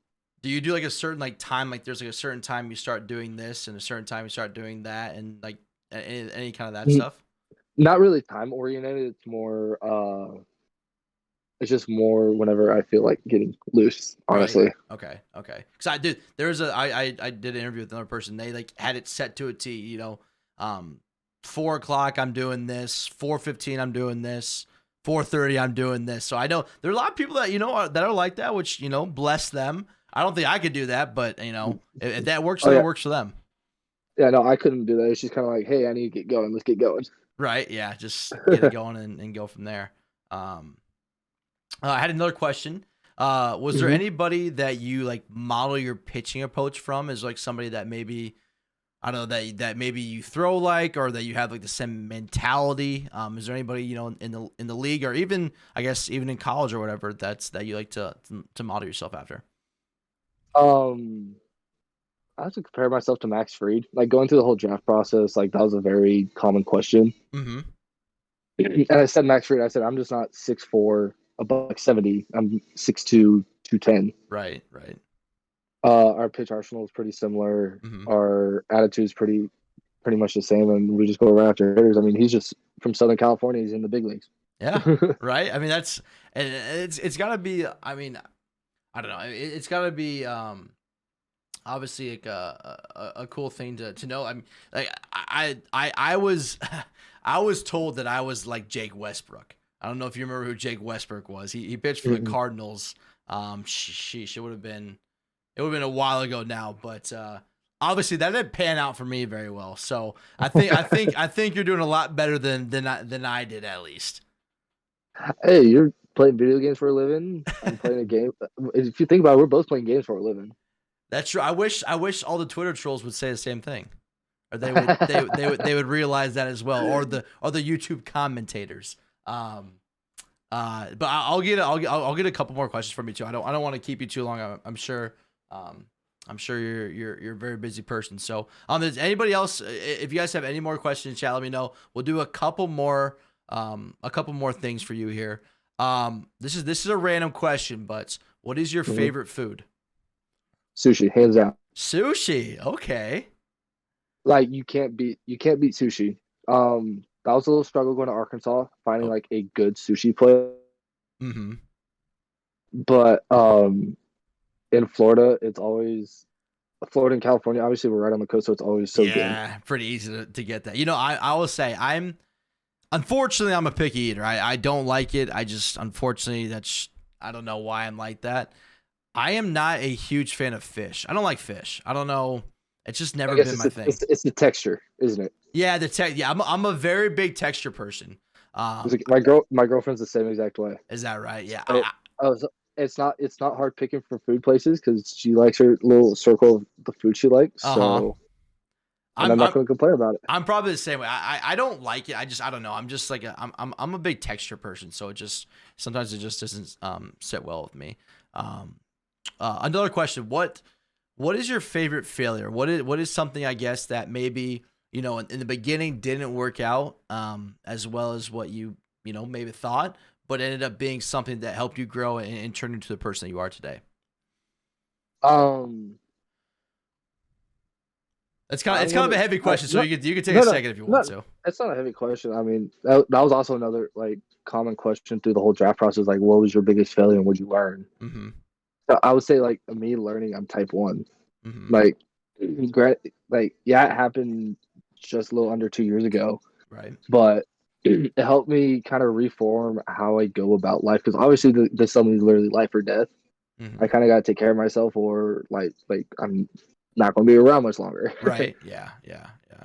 Do you do like a certain like time? Like there's like a certain time you start doing this and a certain time you start doing that and like any kind of that stuff? Not really time oriented. It's more it's just more whenever I feel like getting loose, honestly. Right. Okay. Cause I did an interview with another person. They like had it set to a T, 4 o'clock I'm doing this, 4:15 I'm doing this, 4:30 I'm doing this. So I know there are a lot of people that, that are like that, which, bless them. I don't think I could do that, but if that works for them, it works for them. Yeah, no, I couldn't do that. It's just kind of like, hey, I need to get going. Let's get going. Right. Yeah. Just get it going and go from there. I had another question. Was there anybody that you like model your pitching approach from? Is like somebody that maybe, I don't know, that maybe you throw like, or that you have like the same mentality? Is there anybody, in the league or even, I guess, even in college or whatever, that you like to model yourself after? I have to compare myself to Max Fried. Like going through the whole draft process, like that was a very common question. Mm-hmm. And I said Max Fried. I said I'm just not 6'4", $170. I'm 6'2", 210. Right. Our pitch arsenal is pretty similar. Mm-hmm. Our attitude is pretty much the same, and we just go right after hitters. I mean, he's just from Southern California. He's in the big leagues. Yeah. Right. I mean, it's got to be. I mean, I don't know. It's got to be obviously like a cool thing to know. I mean, like I was I was told that I was like Jake Westbrook. I don't know if you remember who Jake Westbrook was. He pitched for the Cardinals. Sheesh, it would have been a while ago now, but obviously that didn't pan out for me very well. So I think you're doing a lot better than I did, at least. Hey, you're playing video games for a living. I'm playing a game. If you think about it, we're both playing games for a living. That's true. I wish all the Twitter trolls would say the same thing, or they would realize that as well, or the YouTube commentators. But I'll get a couple more questions from you too. I don't want to keep you too long. I'm sure you're a very busy person. So does anybody else? If you guys have any more questions, chat, let me know. We'll do a couple more things for you here. This is a random question, but what is your favorite food? Sushi, hands down. Sushi, okay. Like you can't beat sushi. That was a little struggle going to Arkansas, finding like a good sushi place. Mm-hmm. But in Florida, it's always Florida and California. Obviously, we're right on the coast, so it's always so good. Yeah, pretty easy to get that. I will say unfortunately I'm a picky eater. I don't like it. I just unfortunately I don't know why I'm like that. I am not a huge fan of fish. I don't like fish. I don't know. It's just never been my thing. It's the texture, isn't it? Yeah, Yeah, I'm a very big texture person. My girlfriend's the same exact way. Is that right? Yeah. It's not hard picking for food places because she likes her little circle of the food she likes. So and I'm not going to complain about it. I'm probably the same way. I don't like it. I don't know. I'm just like I'm a big texture person, so sometimes it just doesn't sit well with me. Another question: what is your favorite failure? What is something, I guess, that maybe in the beginning didn't work out as well as what you maybe thought, but ended up being something that helped you grow and turn into the person that you are today? It's kind of a heavy question, so you could take a second if you want to. It's not a heavy question. I mean, that was also another like common question through the whole draft process. Like, what was your biggest failure and what did you learn? Mm-hmm. So I would say like me learning I'm type 1. Mm-hmm. Like, yeah, it happened just a little under 2 years ago. Right. But it helped me kind of reform how I go about life, because obviously this something is literally life or death. Mm-hmm. I kind of got to take care of myself, or like I'm not going to be around much longer. Right. Yeah.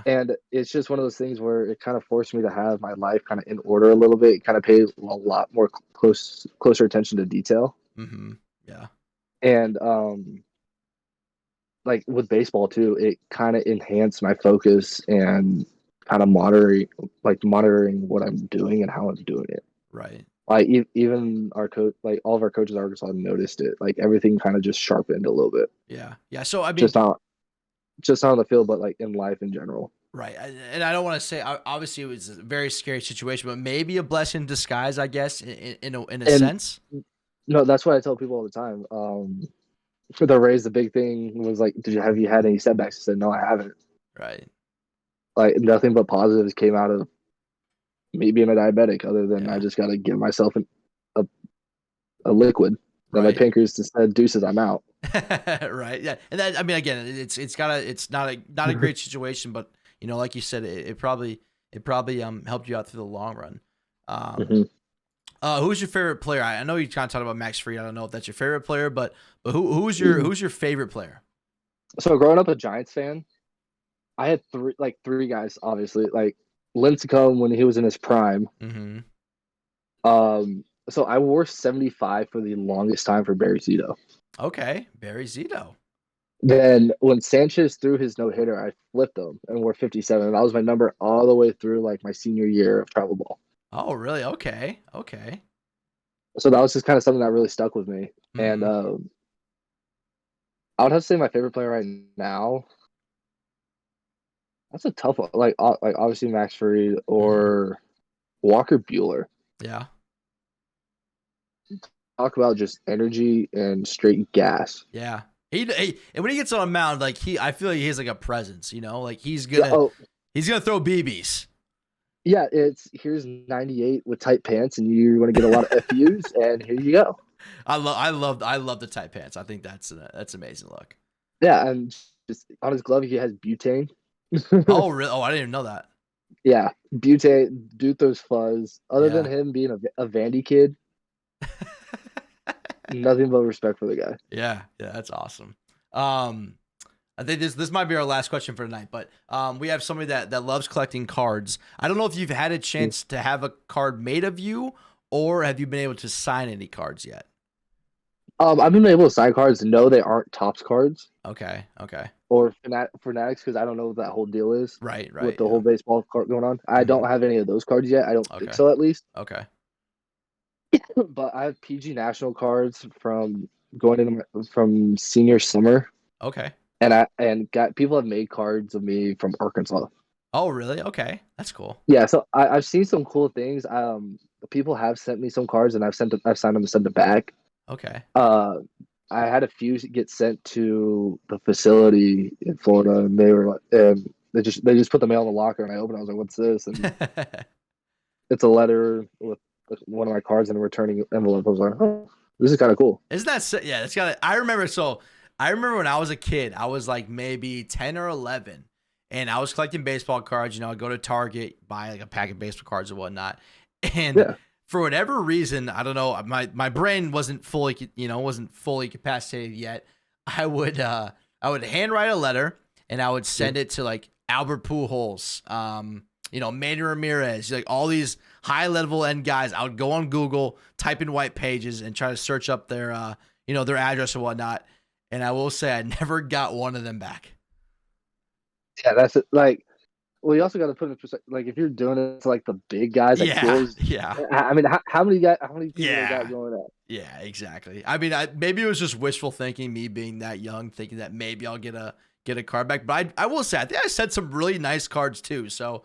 And it's just one of those things where it kind of forced me to have my life kind of in order a little bit, kind of pay a lot more closer attention to detail. Mm-hmm. Yeah. And like with baseball too, it kind of enhanced my focus and kind of monitoring what I'm doing and how I'm doing it. Right. Like even our coach, like all of our coaches at Arkansas noticed it. Like everything kind of just sharpened a little bit. Yeah. So I mean, just not on the field, but like in life in general. Right. And I don't want to say, obviously it was a very scary situation, but maybe a blessing in disguise, I guess, in a sense. No, that's what I tell people all the time. For the Rays, the big thing was like, have you had any setbacks? I said, no, I haven't. Right. Like nothing but positives came out of me being a diabetic, other than I just got to give myself a liquid. Then my pancreas just said, deuces, I'm out. Right. Yeah. And that, I mean, again, it's not a great situation, but like you said, it probably helped you out through the long run. Who's your favorite player? I know you kind of talked about Max Fried. I don't know if that's your favorite player, but who's your favorite player? So growing up a Giants fan, I had three guys, obviously, like Lincecum when he was in his prime. Mm-hmm. So I wore 75 for the longest time for Barry Zito. Okay, Barry Zito. Then when Sanchez threw his no-hitter, I flipped him and wore 57. That was my number all the way through like my senior year of travel ball. Oh, really? Okay. So that was just kind of something that really stuck with me. Mm-hmm. And I would have to say my favorite player right now. That's a tough one. Like obviously Max Fried or Walker Buehler. Yeah. Talk about just energy and straight gas. Yeah. He and when he gets on a mound, like I feel like he has like a presence, like he's gonna throw BBs. Yeah, here's 98 with tight pants, and you're going to get a lot of FUs, and here you go. I love the tight pants. I think that's amazing look. Yeah, and just on his glove he has butane. Oh really? Oh, I didn't even know that. Yeah, butane. Dude throws fuzz. Other than him being a Vandy kid, nothing but respect for the guy. Yeah, that's awesome. I think this might be our last question for tonight, but we have somebody that loves collecting cards. I don't know if you've had a chance to have a card made of you, or have you been able to sign any cards yet? I've been able to sign cards. No, they aren't Topps cards. Okay. Or Fanatics, because I don't know what that whole deal is. Right. With the whole baseball card going on. I don't have any of those cards yet. I don't think so, at least. Okay. But I have PG National cards from from senior summer. Okay. And people have made cards of me from Arkansas. Oh, really? Okay, that's cool. Yeah, so I've seen some cool things. People have sent me some cards, and I've signed them to send them back. Okay. I had a few get sent to the facility in Florida, and they were and they just put the mail in the locker, and I opened it. I was like, "What's this?" And it's a letter with one of my cards in a returning envelope. I was like, "Oh, this is kind of cool." Isn't that? Yeah, it's got. I remember when I was a kid, I was like maybe 10 or 11, and I was collecting baseball cards. I'd go to Target, buy like a pack of baseball cards or whatnot. And for whatever reason, I don't know, my brain wasn't fully capacitated yet. I would handwrite a letter, and I would send it to like Albert Pujols, Manny Ramirez, like all these high level end guys. I would go on Google, type in white pages, and try to search up their address or whatnot. And I will say I never got one of them back. Yeah, that's it. Like, well, you also got to put in perspective. Like, if you're doing it to like the big guys, like Yeah, schools. yeah. I mean, how many guys? How many people they Yeah. got going up? Yeah, exactly. I mean, maybe it was just wishful thinking, me being that young, thinking that maybe I'll get a card back. But I will say, I think I said some really nice cards too. So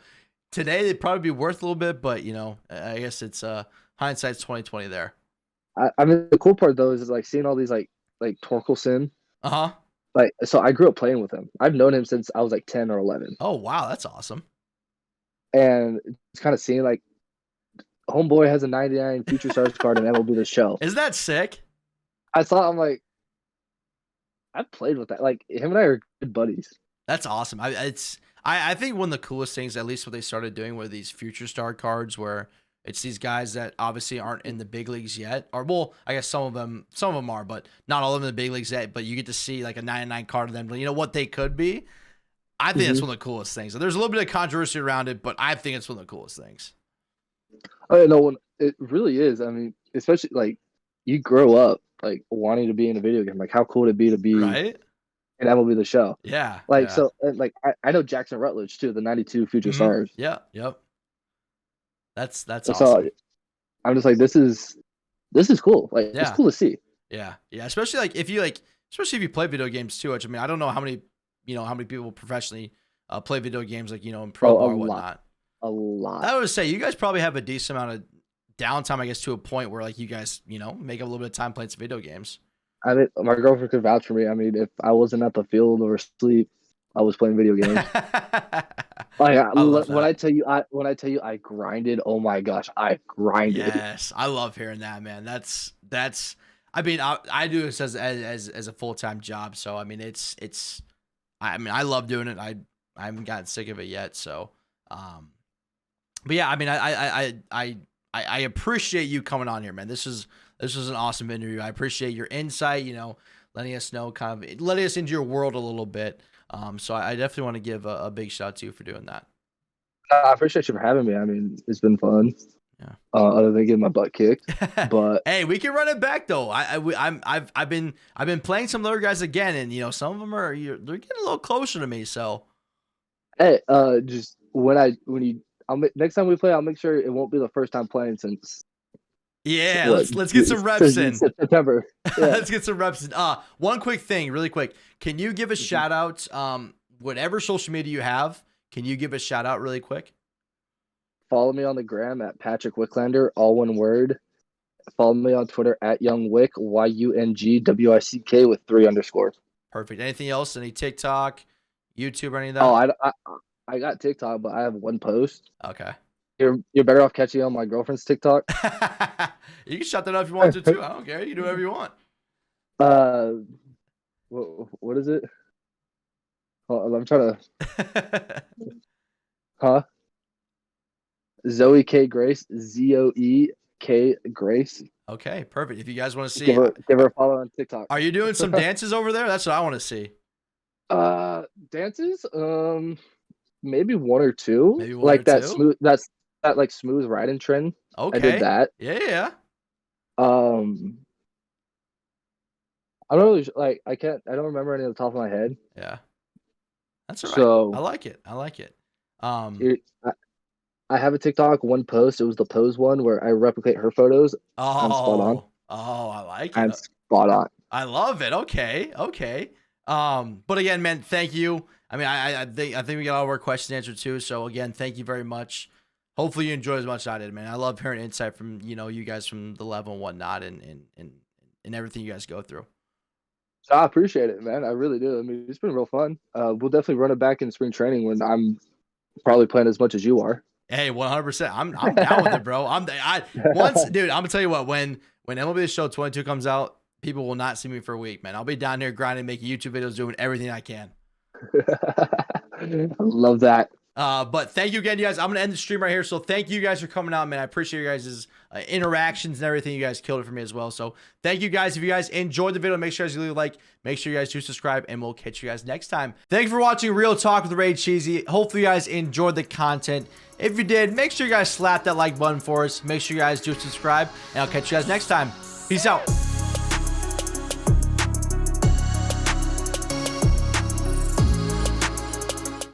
today they'd probably be worth a little bit, but you know, I guess it's hindsight's 2020 there. I mean, the cool part though is like seeing all these like Torkelson. Uh-huh. Like, so I grew up playing with him. I've known him since I was like 10 or 11. Oh wow, that's awesome. And it's kind of seeing like homeboy has a 99 Future Stars card and MLB The Show. Isn't that sick? I thought, I'm like, I've played with that. Like, him and I are good buddies. That's awesome. I think one of the coolest things, at least what they started doing, were these Future Star cards, where it's these guys that obviously aren't in the big leagues yet, or well, I guess some of them are, but not all of them in the big leagues yet. But you get to see like a 99 card of them, you know what they could be. I think that's one of the coolest things. There's a little bit of controversy around it, but I think it's one of the coolest things. Oh, no, it really is. I mean, especially like you grow up like wanting to be in a video game. Like, how cool would it be to be Right? in MLB The Show? Yeah. Like, yeah. so, like, I know Jackson Rutledge too, the 92 Future Stars. Yeah. Yep. That's So awesome. I'm just like, this is cool. Like, it's cool to see. Yeah. Yeah. Especially if you play video games too much. I mean, I don't know how many people professionally play video games, like, in pro or whatnot. A lot. I would say you guys probably have a decent amount of downtime, I guess, to a point where like you guys, make a little bit of time playing some video games. I mean, my girlfriend could vouch for me. I mean, if I wasn't at the field or asleep, I was playing video games. When I tell you I grinded, oh my gosh, I grinded. Yes, I love hearing that, man. That's. I mean, I do this as a full-time job, so I mean, I love doing it. I haven't gotten sick of it yet, so. But yeah, I mean, I appreciate you coming on here, man. This was an awesome interview. I appreciate your insight, letting us know, letting us into your world a little bit. So I definitely want to give a big shout out to you for doing that. I appreciate you for having me. I mean, it's been fun. Yeah. Other than getting my butt kicked, but hey, we can run it back though. I've been playing some other guys again, and some of them they're getting a little closer to me. So, hey, just next time we play, I'll make sure it won't be the first time playing since. Yeah, let's get some reps in September. Yeah. Let's get some reps in. One quick thing, really quick. Can you give a shout out? Whatever social media you have, can you give a shout out really quick? Follow me on the gram at Patrick Wicklander, all one word. Follow me on Twitter at YoungWick, YUNGWICK with 3 underscores. Perfect. Anything else? Any TikTok, YouTube, or any of that? Oh, I got TikTok, but I have one post. Okay. You're better off catching on my girlfriend's TikTok. You can shut that up if you want to too. I don't care. You can do whatever you want. What is it? I'm trying to. Huh? Zoe K Grace, ZOE K Grace. Okay, perfect. If you guys want to see, give her a follow on TikTok. Are you doing some dances over there? That's what I want to see. Dances. Maybe 1 or 2. Maybe 1 like or that 2? smooth. That like smooth riding trend. Okay, I did that. Yeah. I don't really I don't remember any of the top of my head. Yeah, that's all right. So I like it. I have a TikTok, one post. It was the pose one where I replicate her photos. Oh, I'm spot on. Oh, I like it. I'm spot on. I love it. Okay. But again, man, thank you. I mean, I think we got all of our questions answered too. So again, thank you very much. Hopefully you enjoyed as much as I did, man. I love hearing insight from you guys from the level and whatnot, and everything you guys go through. I appreciate it, man. I really do. I mean, it's been real fun. We'll definitely run it back in spring training when I'm probably playing as much as you are. Hey, 100%. I'm down with it, bro. Dude, I'm gonna tell you what. When MLB The Show 22 comes out, people will not see me for a week, man. I'll be down here grinding, making YouTube videos, doing everything I can. I love that. But thank you again, you guys. I'm gonna end the stream right here. So thank you guys for coming out, man. I appreciate you guys' interactions and everything. You guys killed it for me as well. So thank you guys. If you guys enjoyed the video, make sure you leave a like. Make sure you guys do subscribe, and we'll catch you guys next time. Thank you for watching Real Talk with Ray Cheesy. Hopefully you guys enjoyed the content. If you did, make sure you guys slap that like button for us. Make sure you guys do subscribe, and I'll catch you guys next time. Peace out.